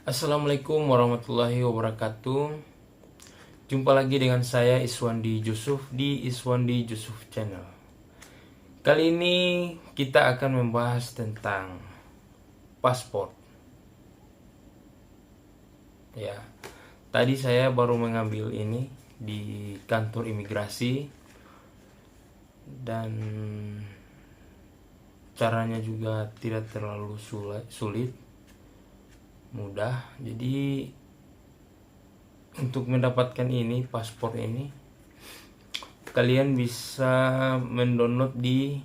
Assalamualaikum warahmatullahi wabarakatuh. Jumpa lagi dengan saya Iswandi Yusuf di Iswandi Yusuf Channel. Kali ini kita akan membahas tentang paspor. Ya, tadi saya baru mengambil ini di kantor imigrasi dan caranya juga tidak terlalu sulit, mudah. Jadi untuk mendapatkan ini paspor ini, kalian bisa mendownload di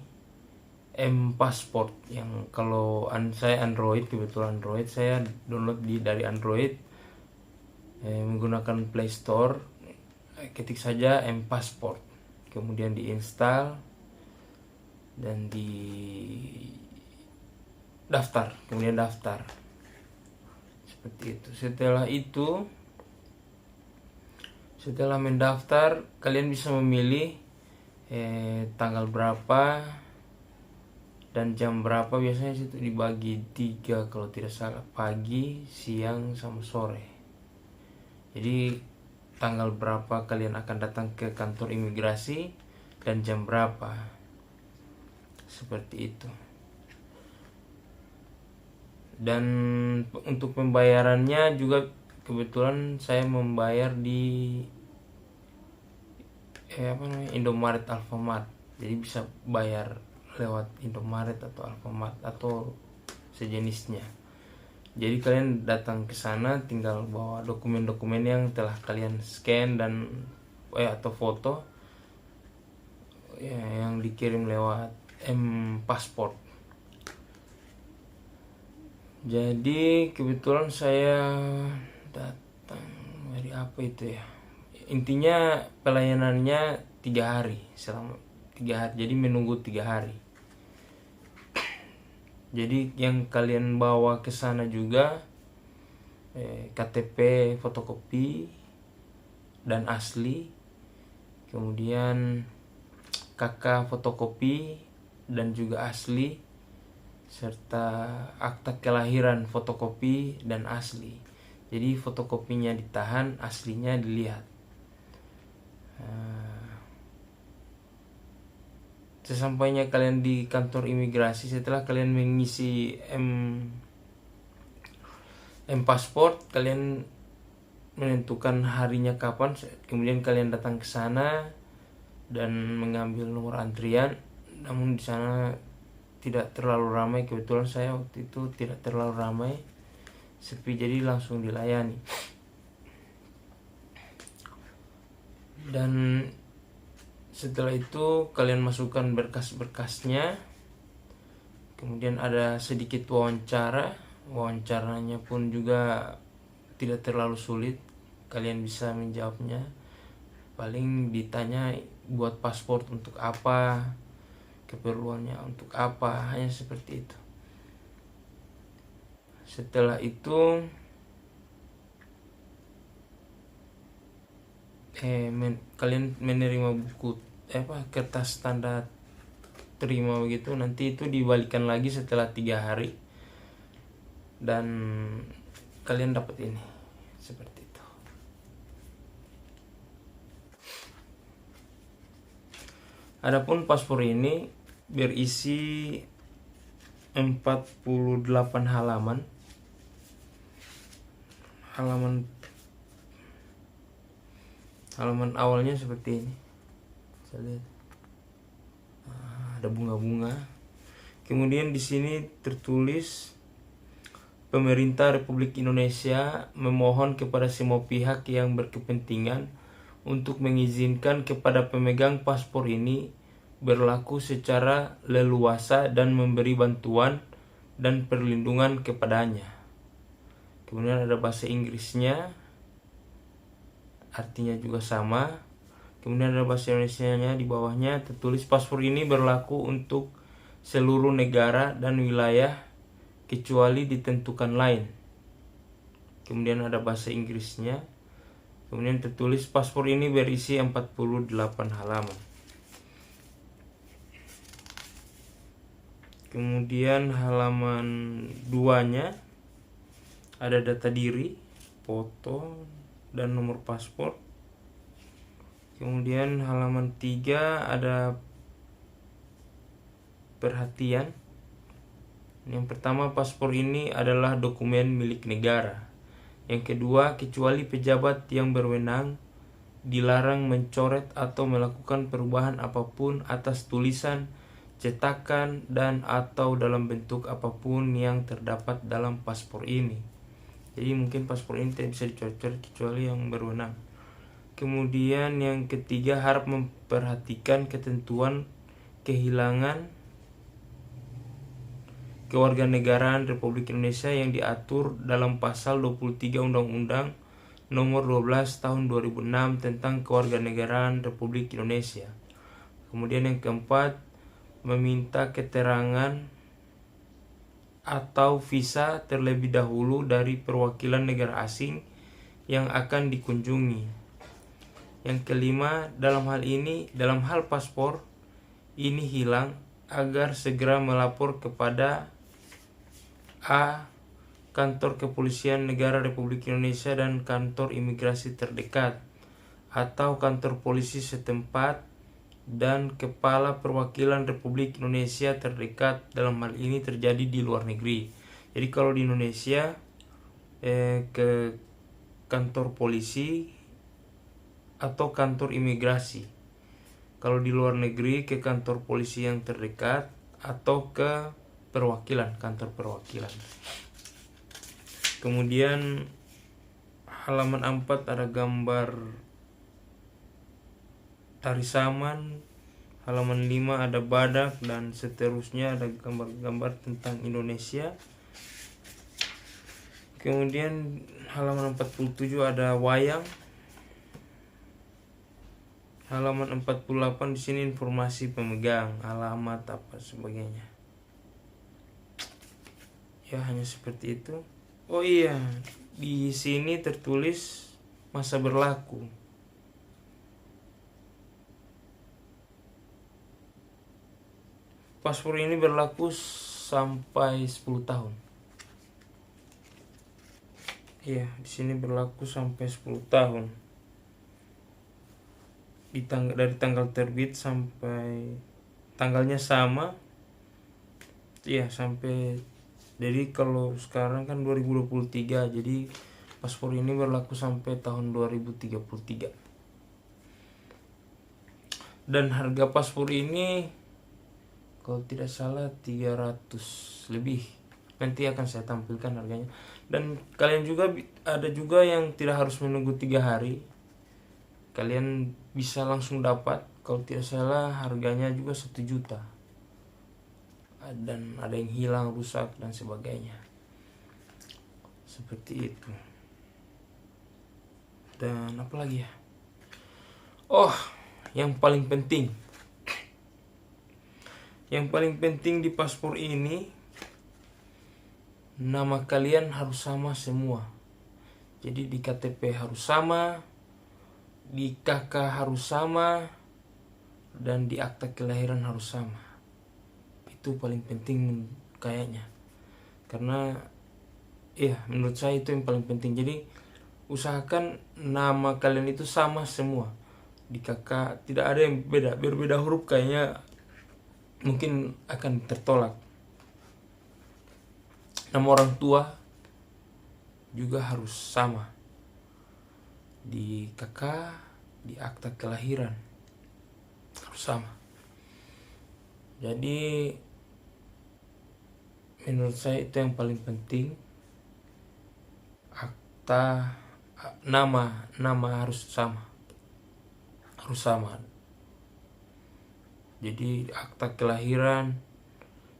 M-Passport yang kalau saya Android, kebetulan Android, saya download dari Android menggunakan Play Store. Ketik saja M-Passport, kemudian diinstal dan di daftar, kemudian daftar seperti itu. Setelah mendaftar, kalian bisa memilih tanggal berapa dan jam berapa. Biasanya situ dibagi 3 kalau tidak salah, pagi, siang, sama sore. Jadi tanggal berapa kalian akan datang ke kantor imigrasi dan jam berapa, seperti itu. Dan untuk pembayarannya juga kebetulan saya membayar di Indomaret, Alfamart. Jadi bisa bayar lewat Indomaret atau Alfamart atau sejenisnya. Jadi kalian datang ke sana tinggal bawa dokumen-dokumen yang telah kalian scan dan atau foto yang dikirim lewat M-Passport. Jadi kebetulan saya datang dari apa itu ya. Intinya pelayanannya 3 hari, selama 3 hari. Jadi menunggu 3 hari. Jadi yang kalian bawa ke sana juga KTP fotokopi dan asli, kemudian KK fotokopi dan juga asli, serta akta kelahiran fotokopi dan asli. Jadi fotokopinya ditahan, aslinya dilihat. Sesampainya kalian di kantor imigrasi, setelah kalian mengisi M-Passport, kalian menentukan harinya kapan, kemudian kalian datang ke sana dan mengambil nomor antrian. Namun di sana tidak terlalu ramai, kebetulan saya waktu itu tidak terlalu ramai, sepi, jadi langsung dilayani. Dan setelah itu kalian masukkan berkas-berkasnya, kemudian ada sedikit wawancaranya pun juga tidak terlalu sulit, kalian bisa menjawabnya. Paling ditanya buat paspor untuk apa, keperluannya untuk apa, hanya seperti itu. Setelah itu kalian menerima buku kertas tanda terima begitu. Nanti itu dibalikan lagi setelah 3 hari dan kalian dapat ini seperti itu. Adapun paspor ini berisi 48 halaman. Halaman awalnya seperti ini. Saya lihat ada bunga-bunga. Kemudian di sini tertulis, pemerintah Republik Indonesia memohon kepada semua pihak yang berkepentingan untuk mengizinkan kepada pemegang paspor ini berlaku secara leluasa dan memberi bantuan dan perlindungan kepadanya. Kemudian ada bahasa Inggrisnya, artinya juga sama. Kemudian ada bahasa Indonesianya di bawahnya tertulis, paspor ini berlaku untuk seluruh negara dan wilayah kecuali ditentukan lain. Kemudian ada bahasa Inggrisnya. Kemudian tertulis, paspor ini berisi 48 halaman. Kemudian halaman 2-nya ada data diri, foto, dan nomor paspor. Kemudian halaman 3 ada perhatian. Yang pertama, paspor ini adalah dokumen milik negara. Yang kedua, kecuali pejabat yang berwenang, dilarang mencoret atau melakukan perubahan apapun atas tulisan, cetakan, dan atau dalam bentuk apapun yang terdapat dalam paspor ini. Jadi mungkin paspor ini tidak bisa dicoret kecuali yang berwenang. Kemudian yang ketiga, harap memperhatikan ketentuan kehilangan kewarganegaraan Republik Indonesia yang diatur dalam pasal 23 Undang-Undang Nomor 12 Tahun 2006 tentang Kewarganegaraan Republik Indonesia. Kemudian yang keempat, meminta keterangan atau visa terlebih dahulu dari perwakilan negara asing yang akan dikunjungi. Yang kelima, dalam hal paspor ini hilang, agar segera melapor kepada A. Kantor Kepolisian Negara Republik Indonesia dan kantor imigrasi terdekat, atau kantor polisi setempat, dan kepala perwakilan Republik Indonesia terdekat dalam hal ini terjadi di luar negeri. Jadi kalau di Indonesia ke kantor polisi atau kantor imigrasi. Kalau di luar negeri ke kantor polisi yang terdekat atau ke perwakilan, kantor perwakilan. Kemudian halaman 4 ada gambar tari saman, halaman 5 ada badak, dan seterusnya ada gambar-gambar tentang Indonesia. Kemudian halaman 47 ada wayang. Halaman 48 di sini informasi pemegang, alamat apa sebagainya. Ya, hanya seperti itu. Oh iya, di sini tertulis masa berlaku. Paspor ini berlaku sampai 10 tahun. Iya, di sini berlaku sampai 10 tahun. Dari tanggal terbit sampai tanggalnya sama. Iya, sampai, jadi kalau sekarang kan 2023, jadi paspor ini berlaku sampai tahun 2033. Dan harga paspor ini kalau tidak salah 300 lebih. Nanti akan saya tampilkan harganya. Dan kalian juga ada juga yang tidak harus menunggu 3 hari. Kalian bisa langsung dapat. Kalau tidak salah harganya juga 1 juta. Dan ada yang hilang, rusak, dan sebagainya. Seperti itu. Dan apa lagi ya? Oh, yang paling penting. Yang paling penting di paspor ini, nama kalian harus sama semua. Jadi di KTP harus sama, di KK harus sama, dan di akta kelahiran harus sama. Itu paling penting kayaknya. Karena menurut saya itu yang paling penting. Jadi usahakan nama kalian itu sama semua. Di KK tidak ada yang beda. Berbeda huruf kayaknya mungkin akan tertolak. Nama orang tua juga harus sama. Di KK, di akta kelahiran harus sama. Jadi menurut saya itu yang paling penting. Akta, nama harus sama. Harus sama. Jadi akta kelahiran,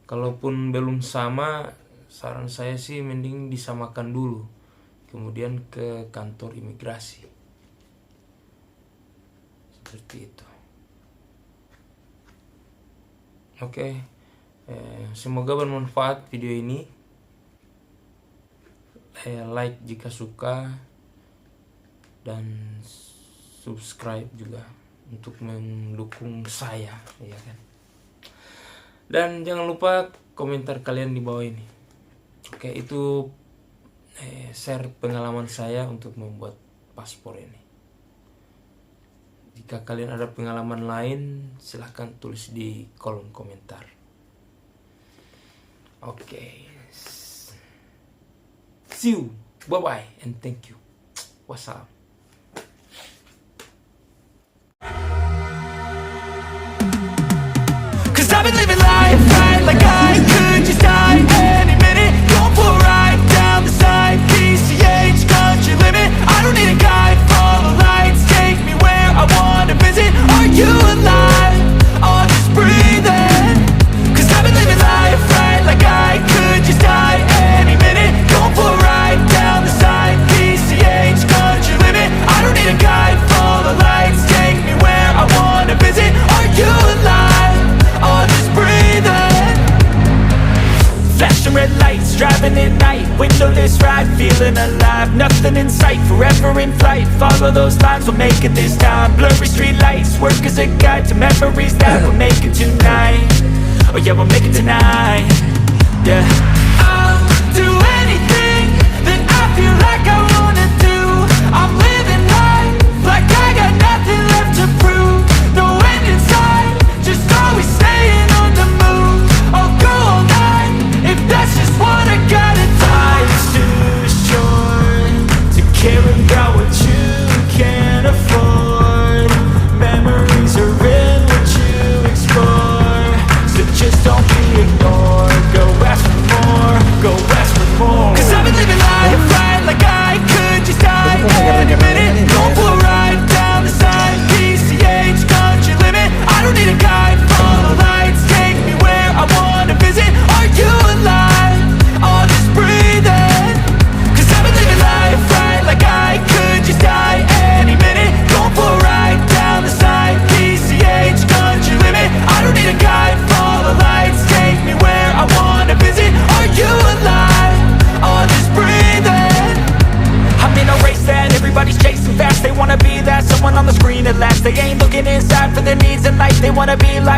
kalaupun belum sama, saran saya sih mending disamakan dulu, kemudian ke kantor imigrasi. Seperti itu. Oke, semoga bermanfaat video ini. Like jika suka, dan subscribe juga untuk mendukung saya, ya kan. Dan jangan lupa komentar kalian di bawah ini. Oke, itu share pengalaman saya untuk membuat paspor ini. Jika kalian ada pengalaman lain, silahkan tulis di kolom komentar. Oke. See you. Bye-bye and thank you. Wassalam. Cause I've been living life right like I could just die any minute. Going for a ride down the side, PCH country limit. I don't need a guide, follow lights, take me where I wanna visit. Are you alive? Or just breathing? Cause I've been living life right like I could just die any minute. Going for a ride down the side, PCH country limit. I don't need a guide, follow lights, take me where I wanna visit. Are you alive? Or just breathing? Flashing red lights, driving at night, windowless ride, feeling alive. Nothing in sight, forever in flight. Follow those lines, we'll make it this time. Blurry street lights, work as a guide to memories that we'll make it tonight. Oh yeah, we'll make it tonight. Yeah. I'll do anything that I feel like I wanna do. I'm living life like I got nothing left to prove. No end in sight, just always staying on the move. I'll go all night if that's just what I gotta do. Life's too short to care about what you can't afford. Memories are in what you explore, so just don't be ignored. Go ask for more, go ask for more. Cause I've been living life right like I could just die any minute. Go for a ride down the side, PCH country limit. I don't need a guide, follow lights, take me where I wanna visit. Are you alive? Or just breathing? Cause I've been living life right like I could just die any minute. Going for a ride down the side, PCH country limit. I don't need a guide, follow lights, take me where I wanna visit. Are you alive? Or just breathing? I'm in a race that everybody's chasing fast. They wanna be that someone on the screen at last. They ain't looking inside for their needs in life. They wanna be like